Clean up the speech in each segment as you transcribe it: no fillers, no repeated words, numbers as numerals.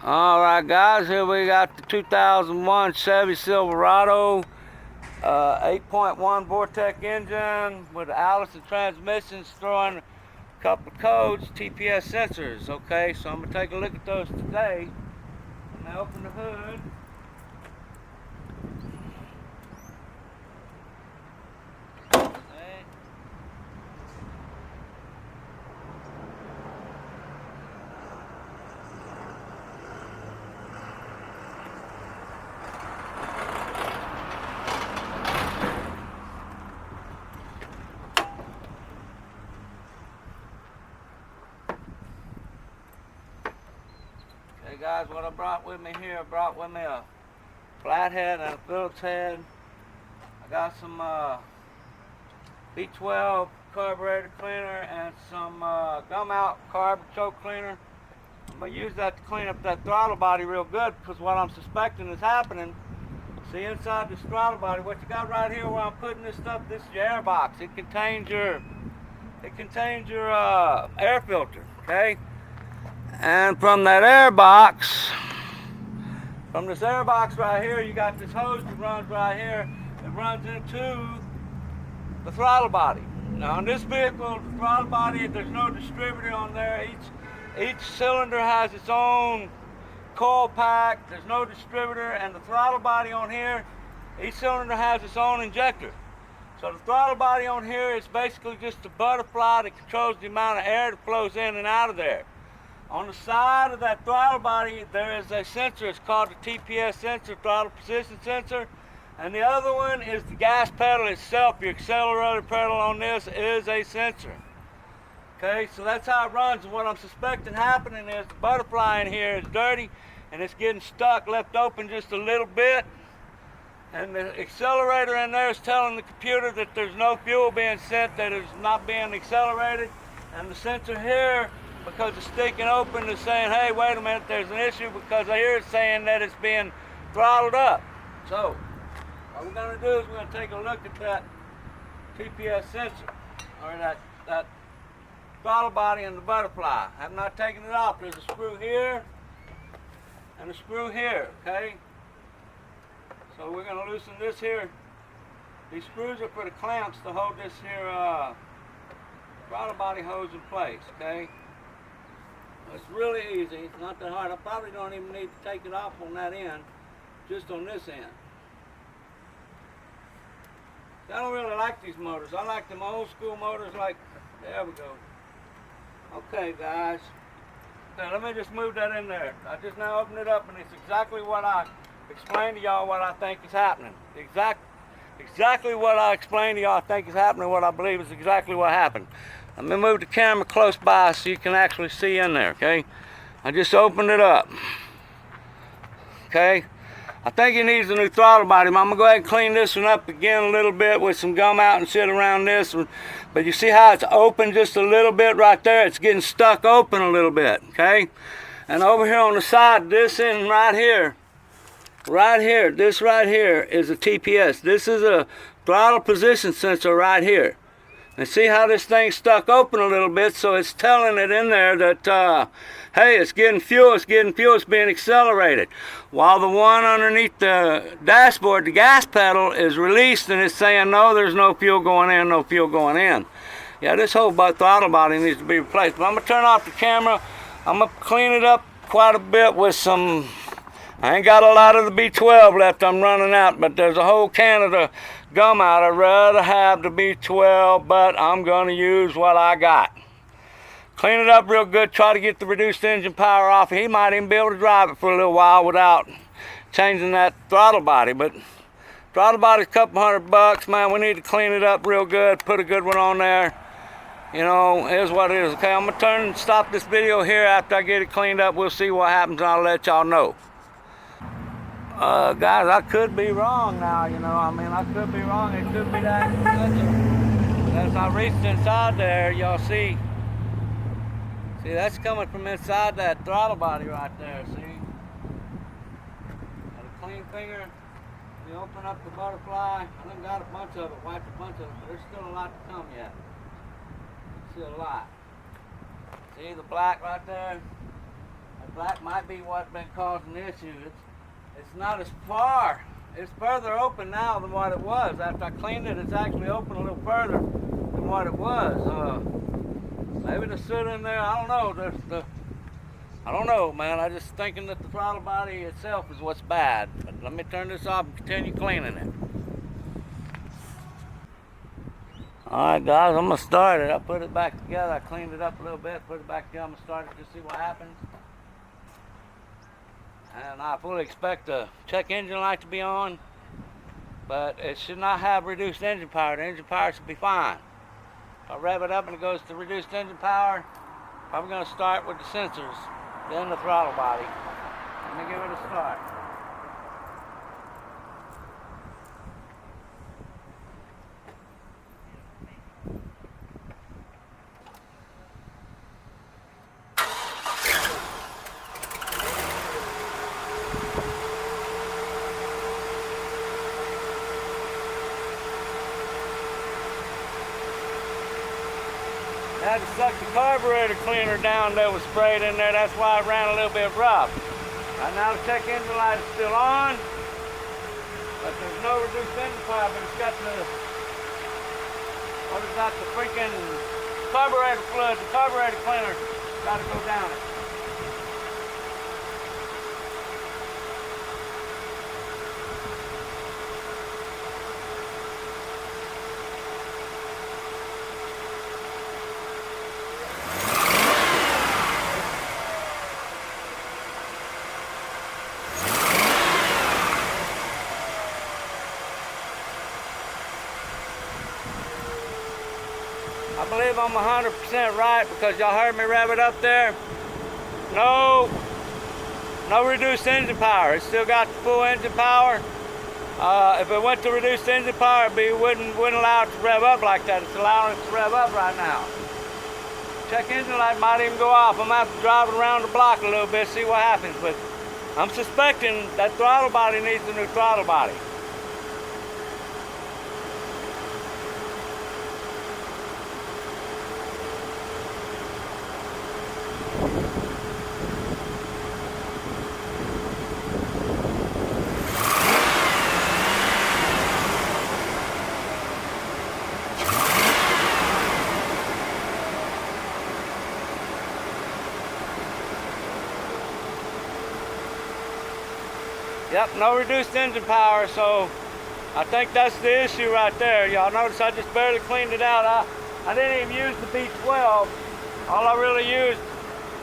Alright guys, here we got the 2001 Chevy Silverado 8.1 vortec engine with the Allison transmissions, throwing a couple of codes, TPS sensors. Okay, so I'm going to take a look at those today. I'm going to open the hood. Hey guys, what I brought with me here, I brought with me a flathead and a Phillips head. I got some B12 carburetor cleaner and some gum out carb choke cleaner. I'm going to use that to clean up that throttle body real good, because what I'm suspecting is happening, see inside this throttle body, what you got right here where I'm putting this stuff, this is your air box. It contains your air filter, okay? And from that air box, from this air box right here, you got this hose that runs right here. It runs into the throttle body. Now in this vehicle, the throttle body, there's no distributor on there. Each cylinder has its own coil pack. There's no distributor, and the throttle body on here, each cylinder has its own injector. So the throttle body on here is basically just a butterfly that controls the amount of air that flows in and out of there. On the side of that throttle body, there is a sensor. It's called the TPS sensor, throttle position sensor. And the other one is the gas pedal itself. Your accelerator pedal on this is a sensor. Okay, so that's how it runs. And what I'm suspecting happening is the butterfly in here is dirty and it's getting stuck, left open just a little bit. And the accelerator in there is telling the computer that there's no fuel being sent, that it's not being accelerated. And the sensor here, because it's sticking open, is saying, hey, wait a minute, there's an issue, because I hear it saying that it's being throttled up. So what we're going to do is we're going to take a look at that TPS sensor, or that throttle body and the butterfly. I'm not taking it off. There's a screw here and a screw here, okay? So we're going to loosen this here. These screws are for the clamps to hold this here throttle body hose in place, okay? It's really easy. It's not that hard. I probably don't even need to take it off on that end, just on this end. I don't really like these motors. I like them old school motors like, there we go. Okay guys, now let me just move that in there. I just now opened it up, and it's exactly what I explained to y'all what I think is happening. Exactly what I explained to y'all I think is happening, what I believe is exactly what happened. Let me move the camera close by so you can actually see in there, okay? I just opened it up, okay? I think it needs a new throttle body. I'm gonna go ahead and clean this one up again a little bit with some gum out and shit around this one. But you see how it's open just a little bit right there? It's getting stuck open a little bit, okay? And over here on the side, this end right here, this right here is a TPS. This is a throttle position sensor right here. And see how this thing's stuck open a little bit, so it's telling it in there that, hey, it's getting fuel, it's being accelerated. While the one underneath the dashboard, the gas pedal, is released, and it's saying, no, there's no fuel going in, no fuel going in. Yeah, this whole throttle body needs to be replaced. But I'm going to turn off the camera. I'm going to clean it up quite a bit with some, I ain't got a lot of the B12 left, I'm running out, but there's a whole can of the gum out. I'd rather have the B12, but I'm going to use what I got. Clean it up real good, try to get the reduced engine power off. He might even be able to drive it for a little while without changing that throttle body. But throttle body's a couple $100, man. We need to clean it up real good, put a good one on there. You know, here's what it is. Okay, I'm going to stop this video here. After I get it cleaned up, we'll see what happens, and I'll let y'all know. Guys, I could be wrong now, you know. I mean, I could be wrong. It could be that. As I reached inside there, y'all see that's coming from inside that throttle body right there, see? Got a clean finger. You open up the butterfly. I done got a bunch of it, wiped a bunch of it, but there's still a lot to come yet. See a lot. See the black right there? That might be what's been causing the issue. It's not as far. It's further open now than what it was. After I cleaned it, it's actually open a little further than what it was. Maybe the soot in there, I don't know. I don't know, man. I'm just thinking that the throttle body itself is what's bad. But let me turn this off and continue cleaning it. Alright guys, I'm going to start it. I put it back together. I cleaned it up a little bit, put it back together. I'm going to start it to see what happens. And I fully expect the check engine light to be on, but it should not have reduced engine power. The engine power should be fine. If I rev it up and it goes to reduced engine power, I'm going to start with the sensors, then the throttle body. Let me give it a start. I had to suck the carburetor cleaner down that was sprayed in there. That's why it ran a little bit rough. Right now the check engine light is still on, but there's no reduced engine power, but it's got the, what is that, the freaking carburetor fluid, the carburetor cleaner got to go down it. I believe I'm 100% right because y'all heard me rev it up there. No reduced engine power. It's still got the full engine power. If it went to reduced engine power, it wouldn't allow it to rev up like that. It's allowing it to rev up right now. Check engine light might even go off. I'm gonna have to drive it around the block a little bit, see what happens. But I'm suspecting that throttle body needs a new throttle body. Yep, no reduced engine power, so I think that's the issue right there. Y'all notice I just barely cleaned it out. I didn't even use the B12. All I really used,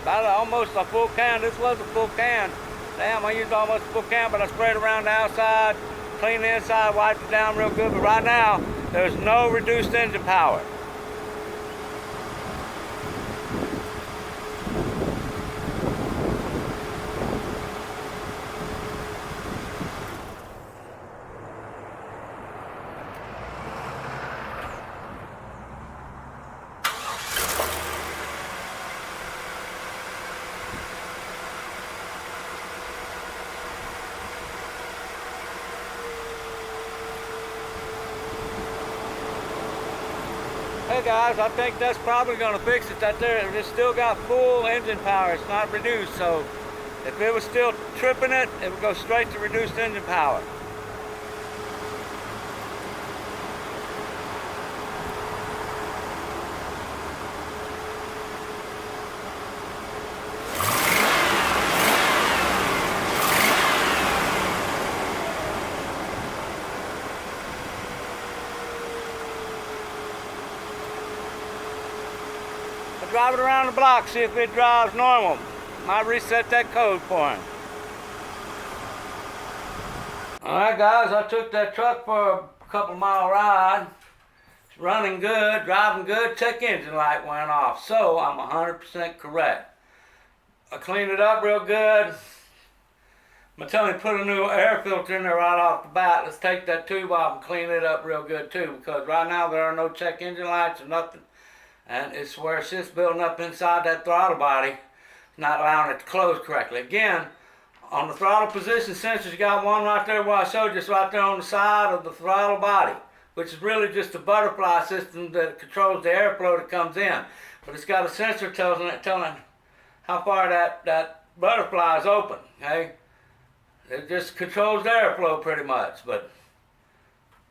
about almost a full can. This was a full can. Damn, I used almost a full can, but I sprayed around the outside, cleaned the inside, wiped it down real good. But right now, there's no reduced engine power. Hey guys, I think that's probably going to fix it. That there, it's still got full engine power. It's not reduced. So if it was still tripping it, it would go straight to reduced engine power. Drive it around the block, see if it drives normal. Might reset that code for him. Alright guys, I took that truck for a couple mile ride. It's running good, driving good, check engine light went off. So I'm 100% correct. I cleaned it up real good. I'm gonna tell you, put a new air filter in there right off the bat. Let's take that tube off and clean it up real good too, because right now there are no check engine lights or nothing. And it's where it's just building up inside that throttle body, not allowing it to close correctly. Again, on the throttle position sensors, you got one right there where I showed you, just right there on the side of the throttle body, which is really just a butterfly system that controls the airflow that comes in. But it's got a sensor telling how far that butterflies open, okay? It just controls the airflow pretty much. But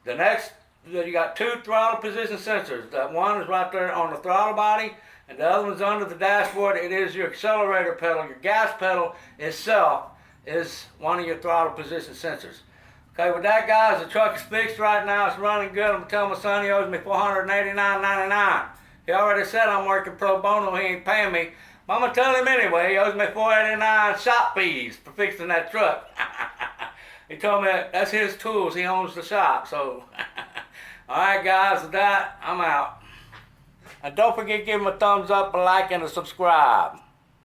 the next, you got two throttle position sensors. That one is right there on the throttle body, and the other one's under the dashboard. It is your accelerator pedal. Your gas pedal itself is one of your throttle position sensors. Okay, with that, guys, the truck is fixed right now. It's running good. I'm going to tell my son he owes me $489.99. He already said I'm working pro bono. He ain't paying me. But I'm going to tell him anyway. He owes me $489 shop fees for fixing that truck. He told me that's his tools. He owns the shop. So, all right, guys, with that, I'm out. And don't forget to give him a thumbs up, a like, and a subscribe.